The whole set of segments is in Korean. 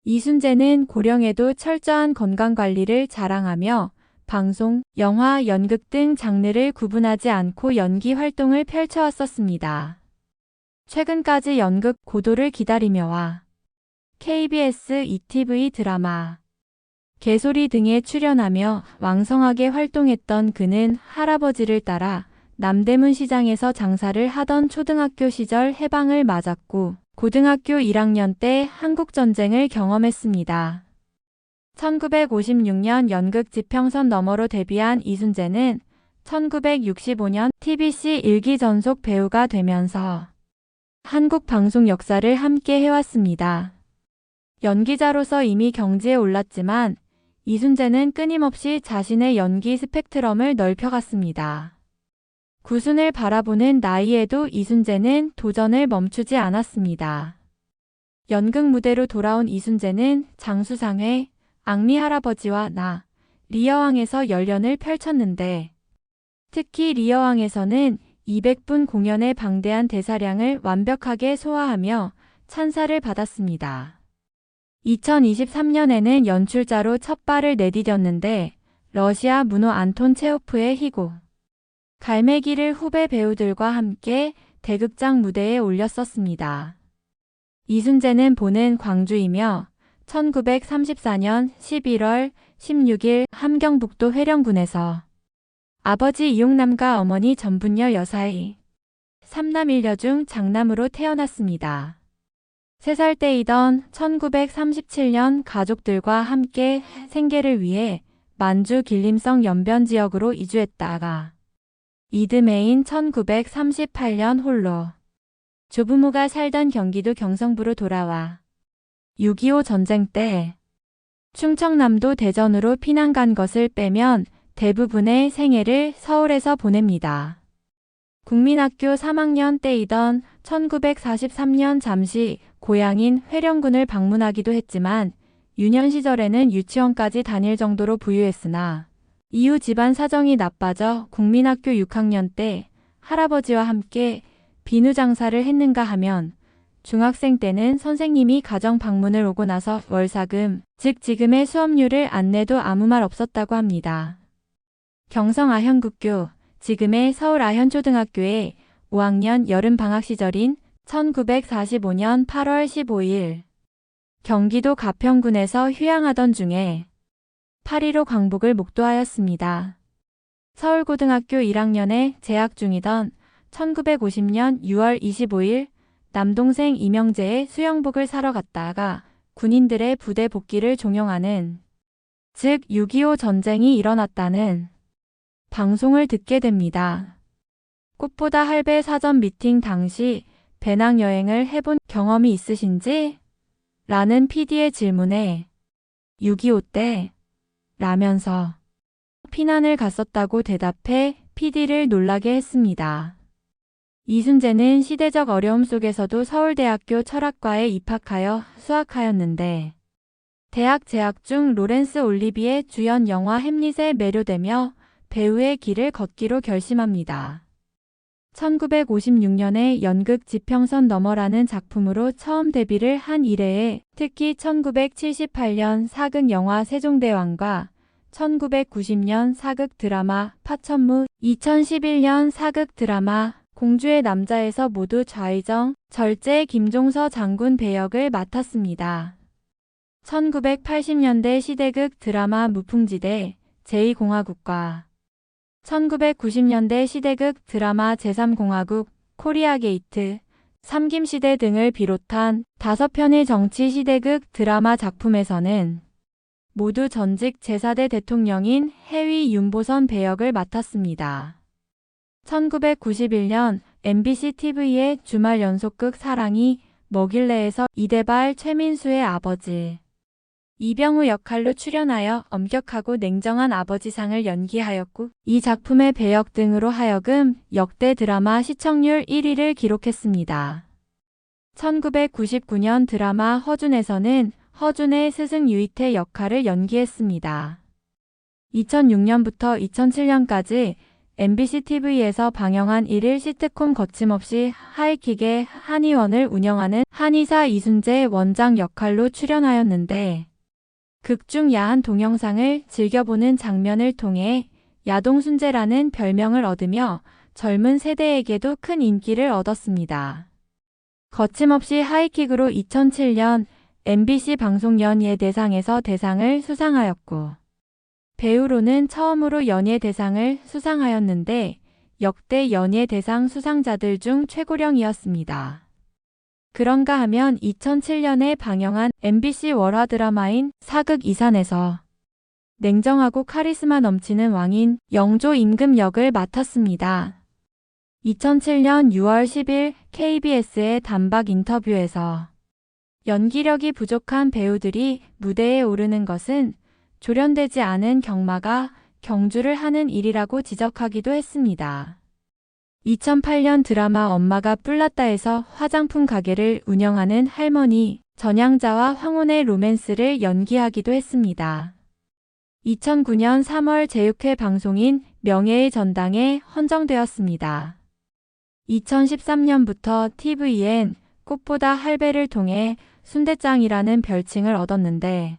이순재는 고령에도 철저한 건강관리를 자랑하며 방송, 영화, 연극 등 장르를 구분하지 않고 연기 활동을 펼쳐왔었습니다. 최근까지 연극 고도를 기다리며와 KBS ETV 드라마 개소리 등에 출연하며 왕성하게 활동했던 그는 할아버지를 따라 남대문 시장에서 장사를 하던 초등학교 시절 해방을 맞았고 고등학교 1학년 때 한국전쟁을 경험했습니다. 1956년 연극 지평선 너머로 데뷔한 이순재는 1965년 TBC 일기 전속 배우가 되면서 한국 방송 역사를 함께 해왔습니다. 연기자로서 이미 경지에 올랐지만 이순재는 끊임없이 자신의 연기 스펙트럼을 넓혀갔습니다. 구순을 바라보는 나이에도 이순재는 도전을 멈추지 않았습니다. 연극 무대로 돌아온 이순재는 장수상회, 앙리 할아버지와 나, 리여왕에서 열연을 펼쳤는데 특히 리여왕에서는 200분 공연의 방대한 대사량을 완벽하게 소화하며 찬사를 받았습니다. 2023년에는 연출자로 첫 발을 내디뎠는데 러시아 문호 안톤 체호프의 희곡 갈매기를 후배 배우들과 함께 대극장 무대에 올렸었습니다. 이순재는 보는 광주이며 1934년 11월 16일 함경북도 회령군에서 아버지 이용남과 어머니 전분여 여사의 3남 1녀 중 장남으로 태어났습니다. 3살 때이던 1937년 가족들과 함께 생계를 위해 만주 길림성 연변 지역으로 이주했다가 이듬해인 1938년 홀로 조부모가 살던 경기도 경성부로 돌아와 6.25 전쟁 때 충청남도 대전으로 피난 간 것을 빼면 대부분의 생애를 서울에서 보냅니다. 국민학교 3학년 때이던 1943년 잠시 고향인 회령군을 방문하기도 했지만 유년 시절에는 유치원까지 다닐 정도로 부유했으나 이후 집안 사정이 나빠져 국민학교 6학년 때 할아버지와 함께 비누 장사를 했는가 하면 중학생 때는 선생님이 가정 방문을 오고 나서 월사금, 즉 지금의 수업료를 안 내도 아무 말 없었다고 합니다. 경성 아현국교, 지금의 서울 아현초등학교에 5학년 여름방학 시절인 1945년 8월 15일 경기도 가평군에서 휴양하던 중에 8.15 광복을 목도하였습니다. 서울고등학교 1학년에 재학 중이던 1950년 6월 25일 남동생 이명재의 수영복을 사러 갔다가 군인들의 부대 복귀를 종용하는, 즉 6.25 전쟁이 일어났다는 방송을 듣게 됩니다. 꽃보다 할배 사전 미팅 당시 배낭여행을 해본 경험이 있으신지? 라는 PD의 질문에 6.25 때 라면서 피난을 갔었다고 대답해 PD를 놀라게 했습니다. 이순재는 시대적 어려움 속에서도 서울대학교 철학과에 입학하여 수학하였는데 대학 재학 중 로렌스 올리비에 주연 영화 햄릿에 매료되며 배우의 길을 걷기로 결심합니다. 1956년에 연극 지평선 너머라는 작품으로 처음 데뷔를 한 이래에 특히 1978년 사극 영화 세종대왕과 1990년 사극 드라마 파천무, 2011년 사극 드라마 공주의 남자에서 모두 좌의정, 절제 김종서 장군 배역을 맡았습니다. 1980년대 시대극 드라마 무풍지대, 제2공화국과 1990년대 시대극 드라마 제3공화국, 코리아게이트, 삼김시대 등을 비롯한 5편의 정치 시대극 드라마 작품에서는 모두 전직 제4대 대통령인 해위 윤보선 배역을 맡았습니다. 1991년 MBC TV의 주말 연속극 사랑이 뭐길래에서 이대발 최민수의 아버지 이병우 역할로 출연하여 엄격하고 냉정한 아버지상을 연기하였고 이 작품의 배역 등으로 하여금 역대 드라마 시청률 1위를 기록했습니다. 1999년 드라마 허준에서는 허준의 스승 유이태 역할을 연기했습니다. 2006년부터 2007년까지 MBC TV에서 방영한 일일 시트콤 거침없이 하이킥의 한의원을 운영하는 한의사 이순재 원장 역할로 출연하였는데 극중 야한 동영상을 즐겨보는 장면을 통해 야동순재라는 별명을 얻으며 젊은 세대에게도 큰 인기를 얻었습니다. 거침없이 하이킥으로 2007년 MBC 방송연예대상에서 대상을 수상하였고 배우로는 처음으로 연예대상을 수상하였는데 역대 연예대상 수상자들 중 최고령이었습니다. 그런가 하면 2007년에 방영한 MBC 월화 드라마인 사극 이산에서 냉정하고 카리스마 넘치는 왕인 영조 임금 역을 맡았습니다. 2007년 6월 10일 KBS의 단박 인터뷰에서 연기력이 부족한 배우들이 무대에 오르는 것은 조련되지 않은 경마가 경주를 하는 일이라고 지적하기도 했습니다. 2008년 드라마 엄마가 뿔났다에서 화장품 가게를 운영하는 할머니 전향자와 황혼의 로맨스를 연기하기도 했습니다. 2009년 3월 제6회 방송인 명예의 전당에 헌정되었습니다. 2013년부터 TVN 꽃보다 할배를 통해 순대짱이라는 별칭을 얻었는데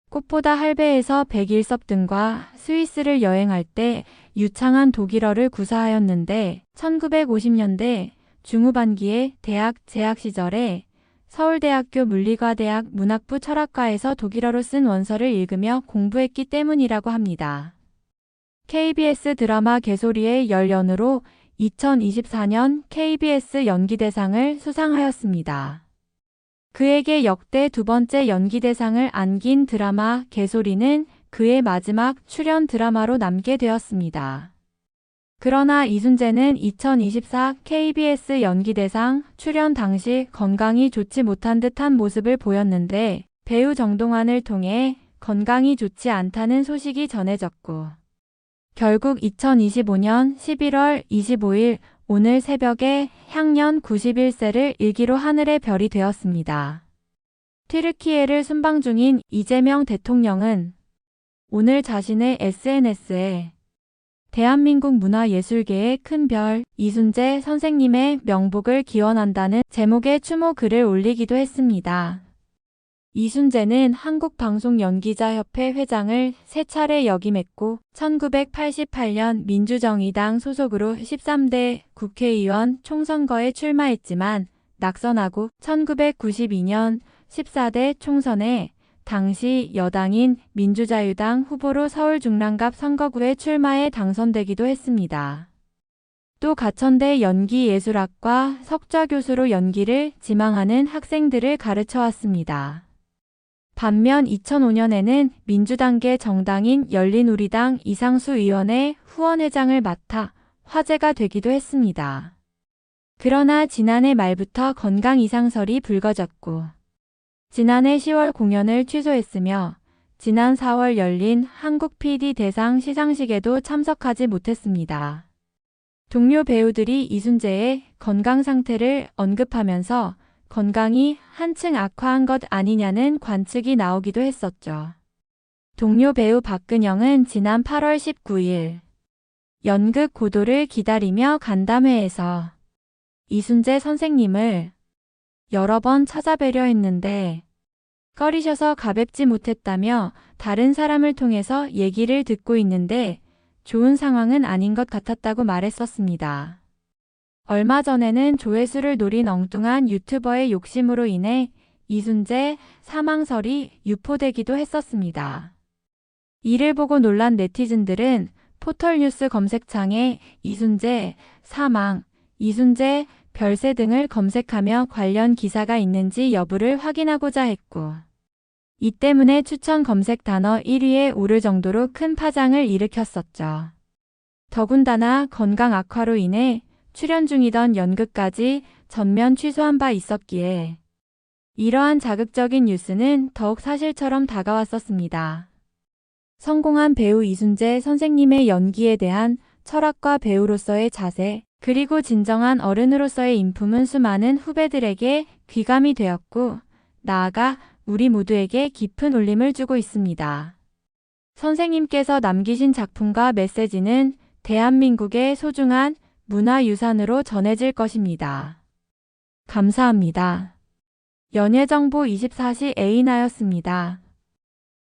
꽃보다 할배에서 백일섭 등과 스위스를 여행할 때 유창한 독일어를 구사하였는데 1950년대 중후반기에 대학 재학 시절에 서울대학교 물리과대학 문학부 철학과에서 독일어로 쓴 원서를 읽으며 공부했기 때문이라고 합니다. KBS 드라마 개소리의 열연으로 2024년 KBS 연기대상을 수상하였습니다. 그에게 역대 두 번째 연기대상을 안긴 드라마 개소리는 그의 마지막 출연 드라마로 남게 되었습니다. 그러나 이순재는 2024 KBS 연기대상 출연 당시 건강이 좋지 못한 듯한 모습을 보였는데 배우 정동환을 통해 건강이 좋지 않다는 소식이 전해졌고 결국 2025년 11월 25일 오늘 새벽에 향년 91세를 일기로 하늘의 별이 되었습니다. 튀르키예를 순방 중인 이재명 대통령은 오늘 자신의 SNS에 대한민국 문화예술계의 큰 별 이순재 선생님의 명복을 기원한다는 제목의 추모 글을 올리기도 했습니다. 이순재는 한국방송연기자협회 회장을 3차례 역임했고 1988년 민주정의당 소속으로 13대 국회의원 총선거에 출마했지만 낙선하고 1992년 14대 총선에 당시 여당인 민주자유당 후보로 서울 중랑갑 선거구에 출마해 당선되기도 했습니다. 또 가천대 연기예술학과 석좌교수로 연기를 지망하는 학생들을 가르쳐왔습니다. 반면 2005년에는 민주당계 정당인 열린우리당 이상수 의원의 후원회장을 맡아 화제가 되기도 했습니다. 그러나 지난해 말부터 건강 이상설이 불거졌고 지난해 10월 공연을 취소했으며 지난 4월 열린 한국 PD 대상 시상식에도 참석하지 못했습니다. 동료 배우들이 이순재의 건강 상태를 언급하면서 건강이 한층 악화한 것 아니냐는 관측이 나오기도 했었죠. 동료 배우 박근영은 지난 8월 19일 연극 고도를 기다리며 간담회에서 이순재 선생님을 여러 번 찾아뵈려 했는데 꺼리셔서 가뵙지 못했다며 다른 사람을 통해서 얘기를 듣고 있는데 좋은 상황은 아닌 것 같았다고 말했었습니다. 얼마 전에는 조회수를 노린 엉뚱한 유튜버의 욕심으로 인해 이순재 사망설이 유포되기도 했었습니다. 이를 보고 놀란 네티즌들은 포털뉴스 검색창에 이순재 사망, 이순재 별세 등을 검색하며 관련 기사가 있는지 여부를 확인하고자 했고 이 때문에 추천 검색 단어 1위에 오를 정도로 큰 파장을 일으켰었죠. 더군다나 건강 악화로 인해 출연 중이던 연극까지 전면 취소한 바 있었기에 이러한 자극적인 뉴스는 더욱 사실처럼 다가왔었습니다. 성공한 배우 이순재 선생님의 연기에 대한 철학과 배우로서의 자세, 그리고 진정한 어른으로서의 인품은 수많은 후배들에게 귀감이 되었고 나아가 우리 모두에게 깊은 울림을 주고 있습니다. 선생님께서 남기신 작품과 메시지는 대한민국의 소중한 문화유산으로 전해질 것입니다. 감사합니다. 연예정보 24시 에이나였습니다.